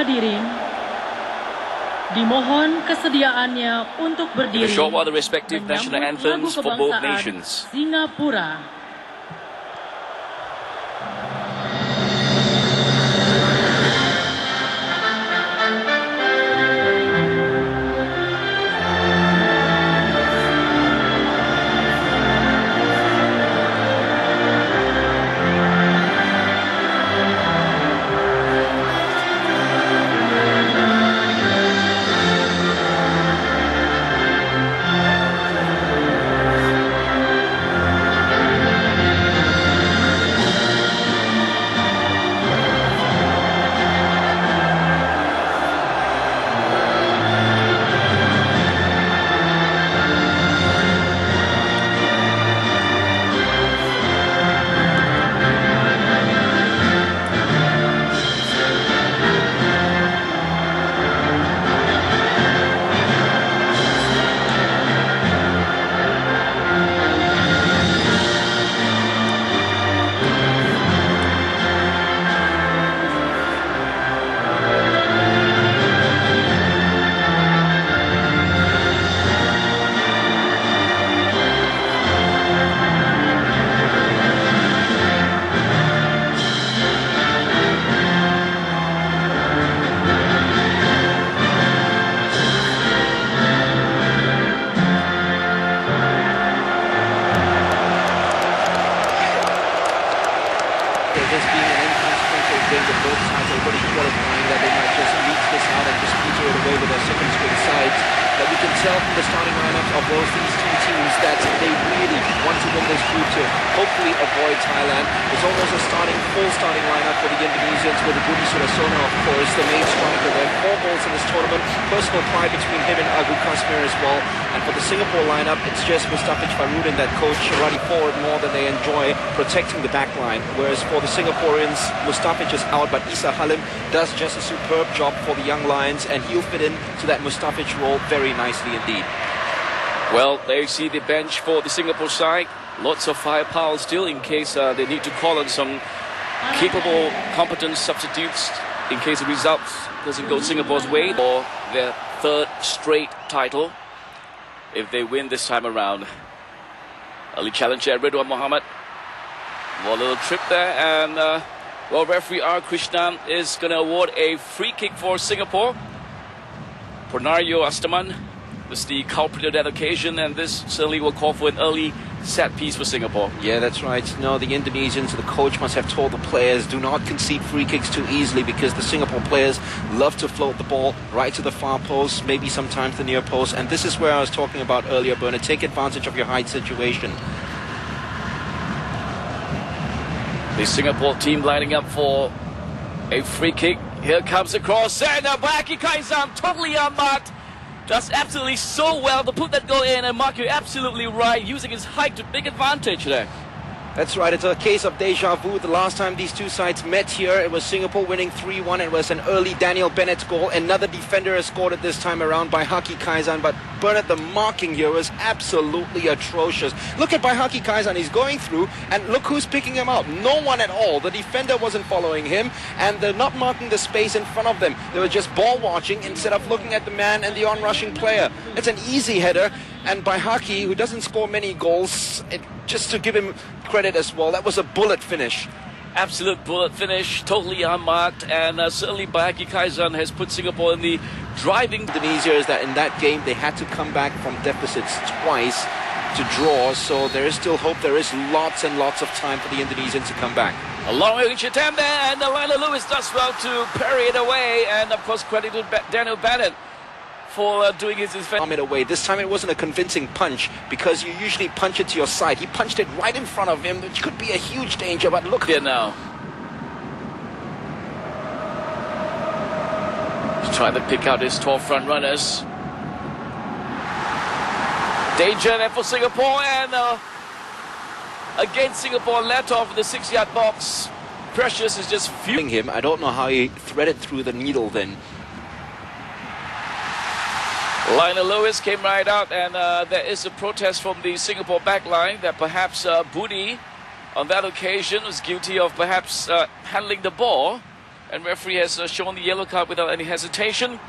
berdiri, dimohon kesediaannya untuk berdiri show while the respective national anthems for both nations. Singapura. This being an inconsequential game that both sides are already qualifying, that they might just leak this out and just peter it away with their second string sides. But we can tell from the starting lineups of both these two teams that they really want to win this group to hopefully avoid Thailand. It's almost a full starting lineup for the Indonesians with Budi Sudarsono, of course, the main striker. There are 4 goals in this tournament. Personal pride between him and Agu Kasmir as well. And for the Singapore lineup, it's just Mustafiz Farudin that coach running forward more than they enjoy protecting the back line. Whereas for the Singaporeans, Mustafiz is out, but Isa Halim does just a superb job for the young Lions, and he'll fit in to that Mustafiz role very nicely indeed. Well, there you see the bench for the Singapore side. Lots of firepower still in case they need to call on some capable, competent substitutes in case the results doesn't go Singapore's way or their 3rd straight title if they win this time around. Early challenger Ridwan Mohammed. One little trip there, and well, referee R. Krishnan is going to award a free kick for Singapore. Pronario Astaman was the culprit of that occasion, and this certainly will call for an early set piece for Singapore. Yeah, that's right. No, the Indonesians, the coach must have told the players, do not concede free kicks too easily, because the Singapore players love to float the ball right to the far post, maybe sometimes the near post. And this is where I was talking about earlier, Bernard. Take advantage of your height situation. The Singapore team lining up for a free kick. Here comes the cross, and Baki Kaisam totally unmarked. Does absolutely so well to put that goal in, and Mark, you're absolutely right, using his height to big advantage there. That's right, it's a case of deja vu. The last time these two sides met here, it was Singapore winning 3-1. It was an early Daniel Bennett goal. Another defender has scored it this time around by Haki Kaizan. But Bernard, the marking here was absolutely atrocious. Look at Haki Kaizan, he's going through, and look who's picking him out. No one at all. The defender wasn't following him, and they're not marking the space in front of them. They were just ball watching instead of looking at the man and the on-rushing player. It's an easy header, and by Haki, who doesn't score many goals, just to give him credit as well, that was a bullet finish. Absolute bullet finish, totally unmarked, and certainly Baki Kaizan has put Singapore in the driving. Indonesia is that in that game they had to come back from deficits twice to draw, so there is still hope. There is lots and lots of time for the Indonesians to come back. A long-range attempt there, and Lionel Lewis does well to parry it away, and of course credit to Daniel Bennett for doing his defense. It away. This time it wasn't a convincing punch, because you usually punch it to your side. He punched it right in front of him, which could be a huge danger, but look here now. He's trying to pick out his tall front runners. Danger there for Singapore, and again Singapore let off the 6-yard box. Precious is just fuming him. I don't know how he threaded through the needle then. Lionel Lewis came right out, and there is a protest from the Singapore backline that perhaps Budi on that occasion was guilty of perhaps handling the ball And referee has shown the yellow card without any hesitation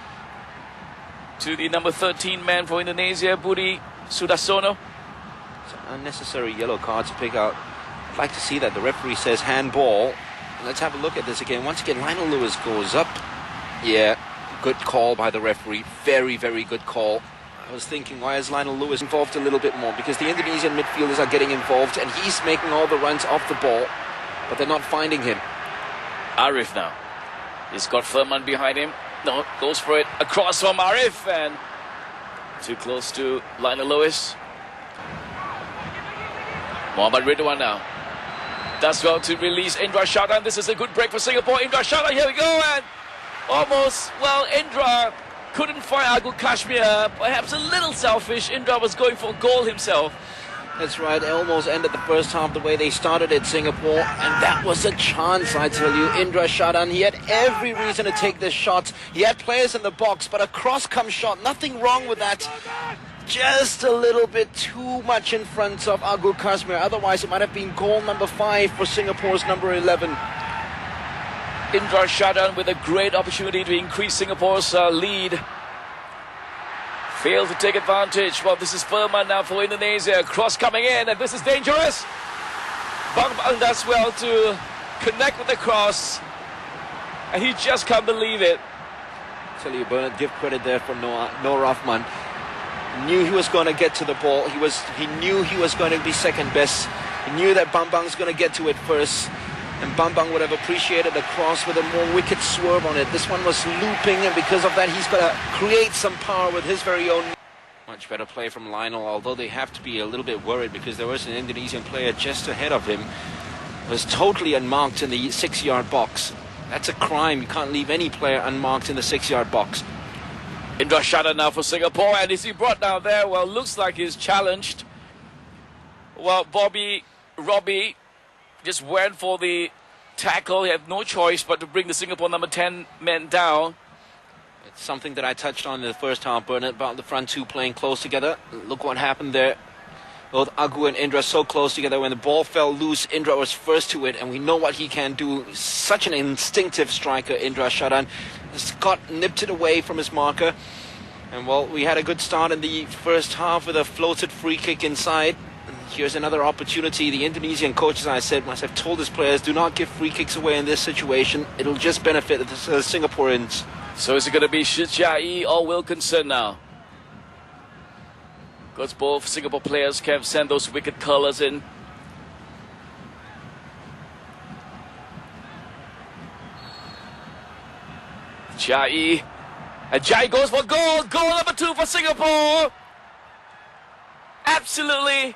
to the number 13 man for Indonesia, Budi Sudarsono. It's an unnecessary yellow card to pick out. I'd like to see that. The referee says handball. Let's have a look at this again. Once again, Lionel Lewis goes up. Yeah, good call by the referee. Very, very good call. I was thinking, why is Lionel Lewis involved a little bit more? Because the Indonesian midfielders are getting involved and he's making all the runs off the ball, but they're not finding him. Arif now. He's got Furman behind him. No, goes for it. Across from Arif and too close to Lionel Lewis. Mohammad Ridwan now. Does well to release Indra Shadan. This is a good break for Singapore. Indra Shadan, here we go. And almost, well, Indra couldn't find Agu Kashmir. Perhaps a little selfish. Indra was going for a goal himself. That's right, they almost ended the first half the way they started at Singapore, and that was a chance, I tell you. Indra Shadan, he had every reason to take this shot. He had players in the box, but a cross-come shot, nothing wrong with that. Just a little bit too much in front of Agu Kashmir. Otherwise, it might have been goal number 5 for Singapore's number 11. Indra Shadan with a great opportunity to increase Singapore's lead. Failed to take advantage. Well, this is Furman now for Indonesia. Cross coming in, and this is dangerous. Bang Bang does well to connect with the cross, and he just can't believe it. I tell you, Bernard, give credit there for Noor Rahman. Knew he was going to get to the ball. He knew he was going to be second best. He knew that Bambang's going to get to it first. And Bambang would have appreciated the cross with a more wicked swerve on it. This one was looping, and because of that, he's got to create some power with his very own. Much better play from Lionel, although they have to be a little bit worried because there was an Indonesian player just ahead of him. Was totally unmarked in the 6-yard box. That's a crime. You can't leave any player unmarked in the 6-yard box. Indra Shadan now for Singapore, and is he brought down there? Well, looks like he's challenged. Well, Robbie just went for the tackle. He had no choice but to bring the Singapore number 10 men down. It's something that I touched on in the first half, Bernard, about the front two playing close together. Look what happened there. Both Agu and Indra so close together. When the ball fell loose, Indra was first to it, and we know what he can do. Such an instinctive striker, Indra Shadan. Scott nipped it away from his marker. And, well, we had a good start in the first half with a floated free kick inside. Here's another opportunity. The Indonesian coach, as I said, must have told his players, do not give free kicks away in this situation. It'll just benefit the Singaporeans. So is it going to be Shi Jia-yi or Wilkinson now? Because both Singapore players can send those wicked curlers in. Jia-yi. And Jia-yi goes for goal. Goal number 2 for Singapore. Absolutely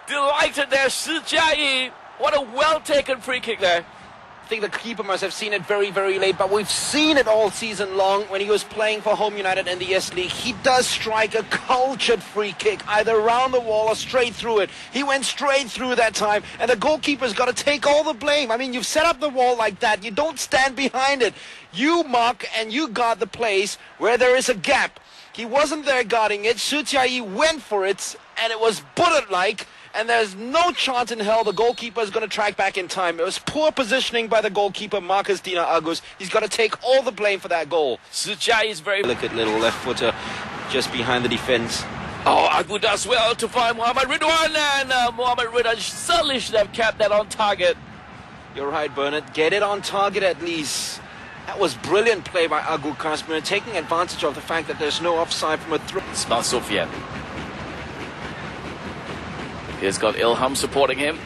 delighted there, Shi Jia-yi. What a well-taken free kick there. I think the keeper must have seen it very, very late, but we've seen it all season long when he was playing for Home United in the S-League. He does strike a cultured free kick, either around the wall or straight through it. He went straight through that time, and the goalkeeper's got to take all the blame. I mean, you've set up the wall like that. You don't stand behind it. You mark and you guard the place where there is a gap. He wasn't there guarding it. Shi Jia-yi went for it, and it was bullet-like. And there's no chance in hell the goalkeeper is going to track back in time. It was poor positioning by the goalkeeper, Marcus Dina Agus. He's got to take all the blame for that goal. Shi Jia-yi is very... Look at little left footer just behind the defense. Oh, Agu does well to find Mohammad Ridwan, and Mohammad Ridwan certainly should have kept that on target. You're right, Bernard. Get it on target at least. That was brilliant play by Agu Kashmir, taking advantage of the fact that there's no offside from a throw. Ismail Sofian. He's got Ilham supporting him.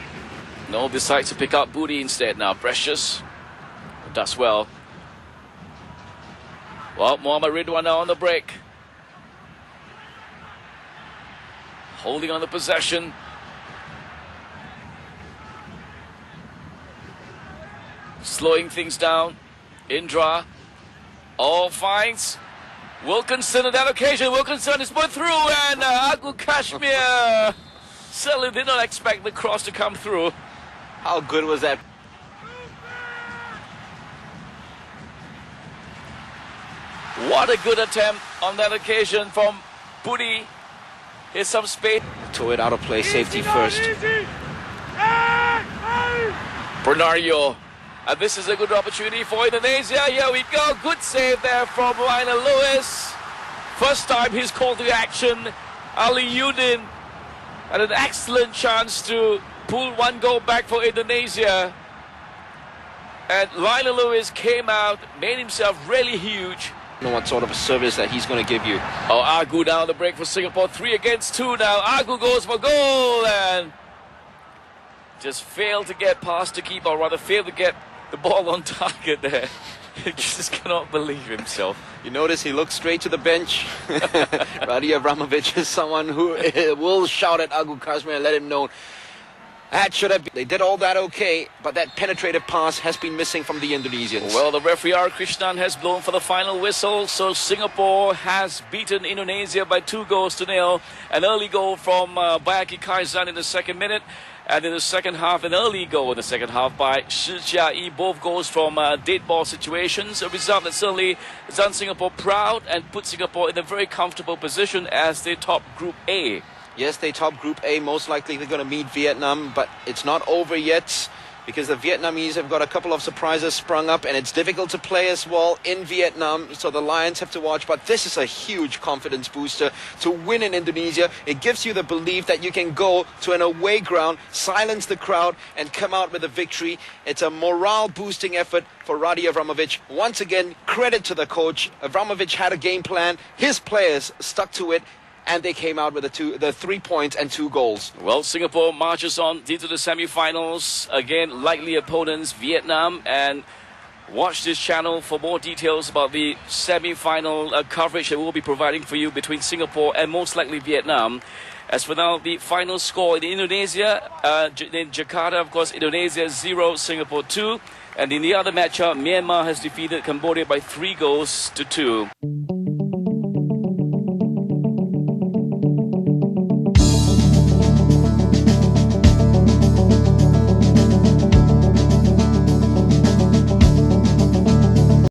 No, decides to pick up Budi instead now. Precious does well. Well, Mohammad Ridwan now on the break. Holding on the possession. Slowing things down. Indra. All finds Wilkinson on that occasion. Wilkinson is put through, and Agu Kashmir certainly did not expect the cross to come through. How good was that? What a good attempt on that occasion from Budi. Here's some space. Throw it out of play, safety first. Bernario. And this is a good opportunity for Indonesia. Here we go. Good save there from Lionel Lewis. First time he's called to action. Ali Yudin had an excellent chance to pull one goal back for Indonesia. And Lionel Lewis came out, made himself really huge. I don't know what sort of a service that he's going to give you. Oh, Agu down the break for Singapore. 3 against 2 now. Agu goes for goal and just failed to get past the keeper, or rather failed to get the ball on target there. He just cannot believe himself. You notice he looks straight to the bench. Radi Abramovich is someone who will shout at Agu Kashmir and let him know that should have been. They did all that okay, but that penetrative pass has been missing from the Indonesians. Well, the referee R. Krishnan has blown for the final whistle, so Singapore has beaten Indonesia by 2-0. An early goal from Bayaki Kaizan in the second minute. And in the second half, an early goal in the second half by Shi Jiayi. Both goals from dead ball situations. A result that certainly has done Singapore proud and put Singapore in a very comfortable position as they top Group A. Yes, they top Group A. Most likely they're going to meet Vietnam, but it's not over yet because the Vietnamese have got a couple of surprises sprung up, and it's difficult to play as well in Vietnam, so the Lions have to watch. But this is a huge confidence booster to win in Indonesia. It gives you the belief that you can go to an away ground, silence the crowd, and come out with a victory. It's a morale-boosting effort for Radi Abramovich. Once again, credit to the coach. Abramovich had a game plan. His players stuck to it, and they came out with the 3 points and 2 goals. Well, Singapore marches on into the semi-finals. Again, likely opponents, Vietnam. And watch this channel for more details about the semi-final coverage that we'll be providing for you between Singapore and most likely Vietnam. As for now, the final score in Indonesia, in Jakarta, of course, Indonesia 0, Singapore 2. And in the other matchup, Myanmar has defeated Cambodia by 3-2.